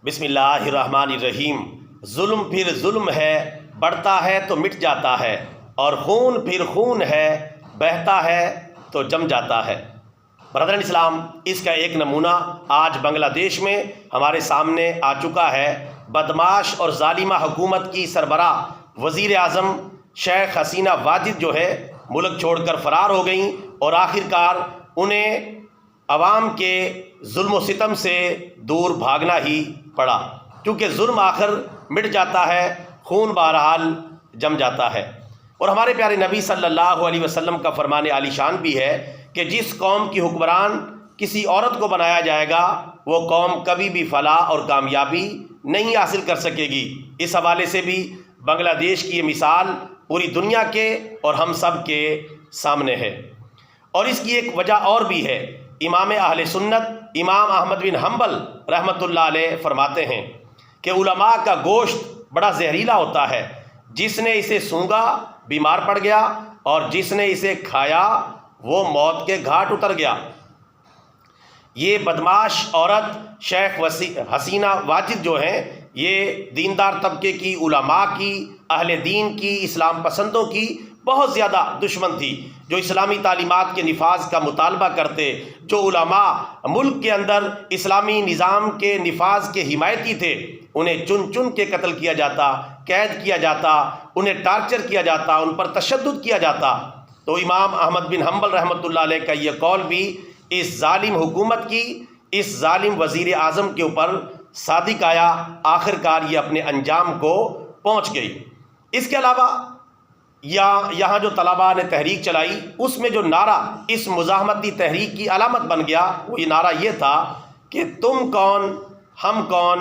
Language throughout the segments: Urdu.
بسم اللہ الرحمن الرحیم۔ ظلم پھر ظلم ہے، بڑھتا ہے تو مٹ جاتا ہے، اور خون پھر خون ہے، بہتا ہے تو جم جاتا ہے۔ برادران اسلام، اس کا ایک نمونہ آج بنگلہ دیش میں ہمارے سامنے آ چکا ہے۔ بدمعاش اور ظالمہ حکومت کی سربراہ وزیر اعظم شیخ حسینہ واجد جو ہے ملک چھوڑ کر فرار ہو گئیں، اور آخرکار انہیں عوام کے ظلم و ستم سے دور بھاگنا ہی پڑا، کیونکہ ظلم آخر مٹ جاتا ہے، خون بہرحال جم جاتا ہے۔ اور ہمارے پیارے نبی صلی اللہ علیہ وسلم کا فرمان عالی شان بھی ہے کہ جس قوم کی حکمران کسی عورت کو بنایا جائے گا، وہ قوم کبھی بھی فلاح اور کامیابی نہیں حاصل کر سکے گی۔ اس حوالے سے بھی بنگلہ دیش کی یہ مثال پوری دنیا کے اور ہم سب کے سامنے ہے۔ اور اس کی ایک وجہ اور بھی ہے۔ امام اہل سنت امام احمد بن حنبل رحمۃ اللہ علیہ فرماتے ہیں کہ علماء کا گوشت بڑا زہریلا ہوتا ہے، جس نے اسے سونگا بیمار پڑ گیا، اور جس نے اسے کھایا وہ موت کے گھاٹ اتر گیا۔ یہ بدمعاش عورت شیخ حسینہ واجد جو ہیں، یہ دیندار طبقے کی، علماء کی، اہل دین کی، اسلام پسندوں کی بہت زیادہ دشمن تھی، جو اسلامی تعلیمات کے نفاذ کا مطالبہ کرتے، جو علماء ملک کے اندر اسلامی نظام کے نفاذ کے حمایتی تھے۔ انہیں چن چن کے قتل کیا جاتا، قید کیا جاتا، انہیں ٹارچر کیا جاتا، ان پر تشدد کیا جاتا۔ تو امام احمد بن حنبل رحمۃ اللہ علیہ کا یہ قول بھی اس ظالم حکومت کی، اس ظالم وزیر اعظم کے اوپر صادق آیا، آخرکار یہ اپنے انجام کو پہنچ گئی۔ اس کے علاوہ یہاں جو طلباء نے تحریک چلائی، اس میں جو نعرہ اس مزاحمتی تحریک کی علامت بن گیا، وہ یہ نعرہ یہ تھا کہ تم کون، ہم کون،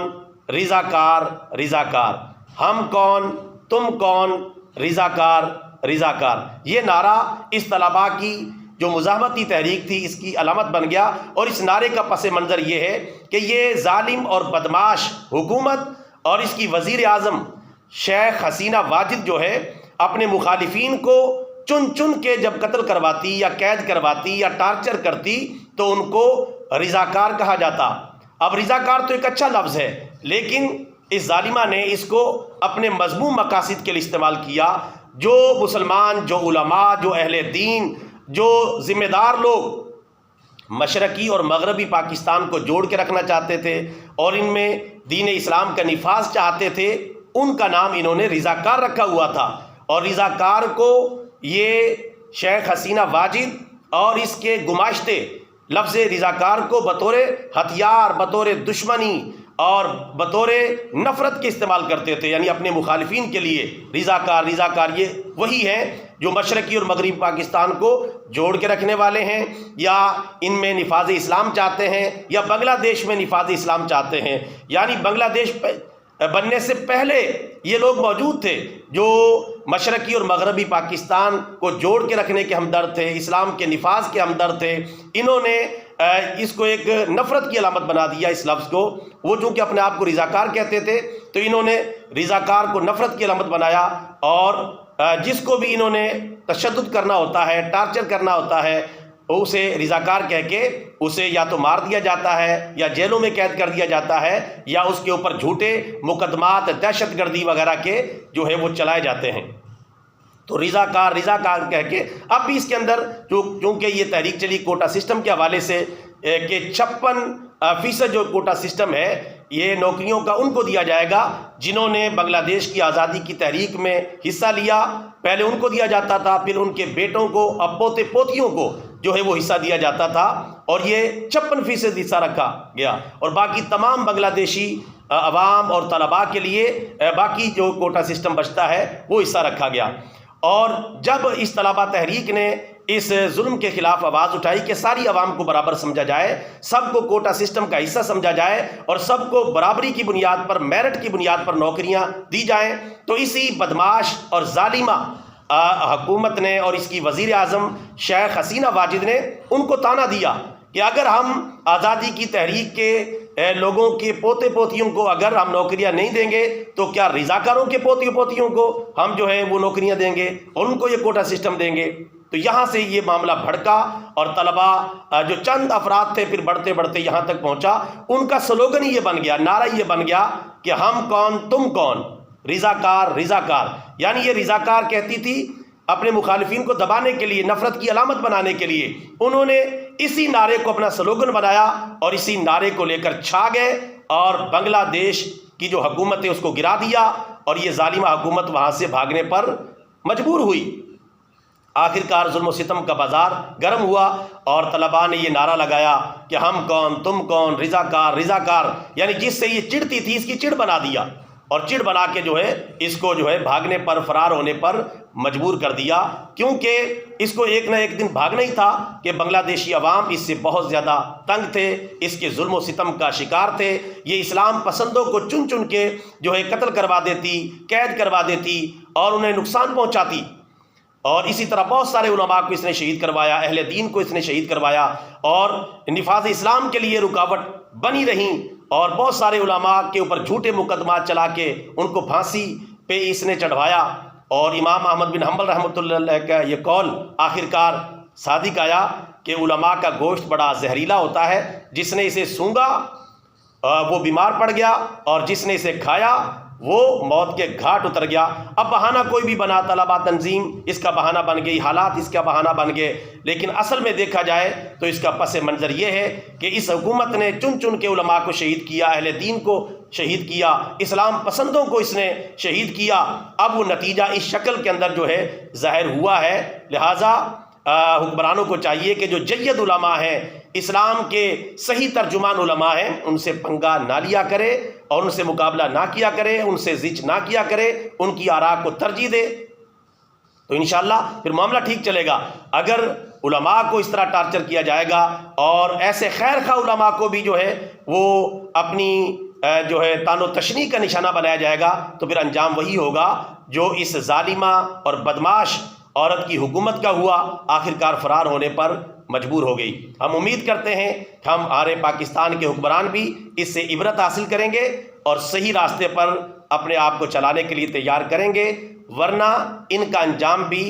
رضاکار رضاکار، ہم کون، تم کون، رضاکار رضاکار۔ یہ نعرہ اس طلباء کی جو مزاحمتی تحریک تھی، اس کی علامت بن گیا۔ اور اس نعرے کا پس منظر یہ ہے کہ یہ ظالم اور بدمعاش حکومت اور اس کی وزیر اعظم شیخ حسینہ واجد جو ہے، اپنے مخالفین کو چن چن کے جب قتل کرواتی یا قید کرواتی یا ٹارچر کرتی، تو ان کو رضاکار کہا جاتا۔ اب رضاکار تو ایک اچھا لفظ ہے، لیکن اس ظالمہ نے اس کو اپنے مذموم مقاصد کے لیے استعمال کیا۔ جو مسلمان، جو علماء، جو اہل دین، جو ذمہ دار لوگ مشرقی اور مغربی پاکستان کو جوڑ کے رکھنا چاہتے تھے اور ان میں دین اسلام کا نفاذ چاہتے تھے، ان کا نام انہوں نے رضاکار رکھا ہوا تھا۔ اور رضاکار کو یہ شیخ حسینہ واجد اور اس کے گماشتے لفظ رضاکار کو بطور ہتھیار، بطور دشمنی اور بطور نفرت کے استعمال کرتے تھے، یعنی اپنے مخالفین کے لیے رضاکار رضاکار۔ یہ وہی ہیں جو مشرقی اور مغربی پاکستان کو جوڑ کے رکھنے والے ہیں، یا ان میں نفاذ اسلام چاہتے ہیں، یا بنگلہ دیش میں نفاذ اسلام چاہتے ہیں۔ یعنی بنگلہ دیش بننے سے پہلے یہ لوگ موجود تھے جو مشرقی اور مغربی پاکستان کو جوڑ کے رکھنے کے ہمدرد تھے، اسلام کے نفاذ کے ہمدرد تھے۔ انہوں نے اس کو ایک نفرت کی علامت بنا دیا، اس لفظ کو۔ وہ چونکہ اپنے آپ کو رضاکار کہتے تھے، تو انہوں نے رضاکار کو نفرت کی علامت بنایا، اور جس کو بھی انہوں نے تشدد کرنا ہوتا ہے، ٹارچر کرنا ہوتا ہے، اسے رضاکار کہہ کے اسے یا تو مار دیا جاتا ہے، یا جیلوں میں قید کر دیا جاتا ہے، یا اس کے اوپر جھوٹے مقدمات دہشت گردی وغیرہ کے جو ہے وہ چلائے جاتے ہیں۔ تو رضاکار رضاکار کہہ کے اب بھی اس کے اندر چونکہ یہ تحریک چلی کوٹا سسٹم کے حوالے سے کہ 56% جو کوٹا سسٹم ہے، یہ نوکریوں کا ان کو دیا جائے گا جنہوں نے بنگلہ دیش کی آزادی کی تحریک میں حصہ لیا۔ پہلے ان کو دیا جاتا تھا، پھر ان کے بیٹوں کو، اب پوتے پوتیوں کو جو ہے وہ حصہ دیا جاتا تھا، اور یہ 56% حصہ رکھا گیا، اور باقی تمام بنگلہ دیشی عوام اور طلباء کے لیے باقی جو کوٹا سسٹم بچتا ہے وہ حصہ رکھا گیا۔ اور جب اس طلباء تحریک نے اس ظلم کے خلاف آواز اٹھائی کہ ساری عوام کو برابر سمجھا جائے، سب کو کوٹا سسٹم کا حصہ سمجھا جائے، اور سب کو برابری کی بنیاد پر، میرٹ کی بنیاد پر نوکریاں دی جائیں، تو اسی بدمعاش اور ظالمہ حکومت نے اور اس کی وزیر اعظم شیخ حسینہ واجد نے ان کو تانا دیا کہ اگر ہم آزادی کی تحریک کے لوگوں کے پوتے پوتیوں کو اگر ہم نوکریاں نہیں دیں گے، تو کیا رضاکاروں کے پوتے پوتیوں کو ہم جو ہے وہ نوکریاں دیں گے اور ان کو یہ کوٹا سسٹم دیں گے؟ تو یہاں سے یہ معاملہ بھڑکا اور طلباء جو چند افراد تھے پھر بڑھتے بڑھتے یہاں تک پہنچا، ان کا سلوگن یہ بن گیا، نعرہ یہ بن گیا کہ ہم کون تم کون، رضاکار رضاکار. یعنی یہ رضاکار کہتی تھی اپنے مخالفین کو دبانے کے لیے، نفرت کی علامت بنانے کے لیے. انہوں نے اسی نعرے کو اپنا سلوگن بنایا اور اسی نعرے کو لے کر چھا گئے اور بنگلہ دیش کی جو حکومت ہے اس کو گرا دیا اور یہ ظالمہ حکومت وہاں سے بھاگنے پر مجبور ہوئی. آخرکار ظلم و ستم کا بازار گرم ہوا اور طلباء نے یہ نعرہ لگایا کہ ہم کون تم کون، رضاکار رضاکار. یعنی جس سے یہ چڑھتی تھی اس کی چڑ بنا دیا اور چڑ بنا کے جو ہے اس کو جو ہے بھاگنے پر، فرار ہونے پر مجبور کر دیا، کیونکہ اس کو ایک نہ ایک دن بھاگنا ہی تھا کہ بنگلہ دیشی عوام اس سے بہت زیادہ تنگ تھے، اس کے ظلم و ستم کا شکار تھے. یہ اسلام پسندوں کو چن چن کے جو ہے قتل کروا دیتی، قید کروا دیتی اور انہیں نقصان پہنچاتی. اور اسی طرح بہت سارے علماء کو اس نے شہید کروایا، اہل دین کو اس نے شہید کروایا اور نفاذ اسلام کے لیے رکاوٹ بنی رہیں. اور بہت سارے علماء کے اوپر جھوٹے مقدمات چلا کے ان کو پھانسی پہ اس نے چڑھوایا. اور امام احمد بن حنبل رحمۃ اللہ علیہ کا یہ قول آخرکار صادق آیا کہ علماء کا گوشت بڑا زہریلا ہوتا ہے، جس نے اسے سونگا وہ بیمار پڑ گیا اور جس نے اسے کھایا وہ موت کے گھاٹ اتر گیا. اب بہانہ کوئی بھی بنا، طلباء تنظیم اس کا بہانہ بن گئی، حالات اس کا بہانہ بن گئے، لیکن اصل میں دیکھا جائے تو اس کا پس منظر یہ ہے کہ اس حکومت نے چن چن کے علماء کو شہید کیا، اہل دین کو شہید کیا، اسلام پسندوں کو اس نے شہید کیا. اب وہ نتیجہ اس شکل کے اندر جو ہے ظاہر ہوا ہے. لہٰذا حکمرانوں کو چاہیے کہ جو جید علماء ہیں، اسلام کے صحیح ترجمان علماء ہیں، ان سے پنگا نہ لیا کرے اور ان سے مقابلہ نہ کیا کرے، ان سے زچ نہ کیا کرے، ان کی آراء کو ترجیح دے تو انشاءاللہ پھر معاملہ ٹھیک چلے گا. اگر علماء کو اس طرح ٹارچر کیا جائے گا اور ایسے خیر خواہ علماء کو بھی جو ہے وہ اپنی جو ہے تان و تشنیع کا نشانہ بنایا جائے گا تو پھر انجام وہی ہوگا جو اس ظالمہ اور بدماش عورت کی حکومت کا ہوا، آخرکار فرار ہونے پر مجبور ہو گئی. ہم امید کرتے ہیں کہ ہمارے پاکستان کے حکمران بھی اس سے عبرت حاصل کریں گے اور صحیح راستے پر اپنے آپ کو چلانے کے لیے تیار کریں گے، ورنہ ان کا انجام بھی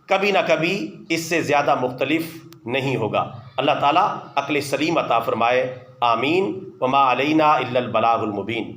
کبھی نہ کبھی اس سے زیادہ مختلف نہیں ہوگا. اللہ تعالیٰ عقل سلیم عطا فرمائے. آمین. وما علینا الا البلاغ المبین.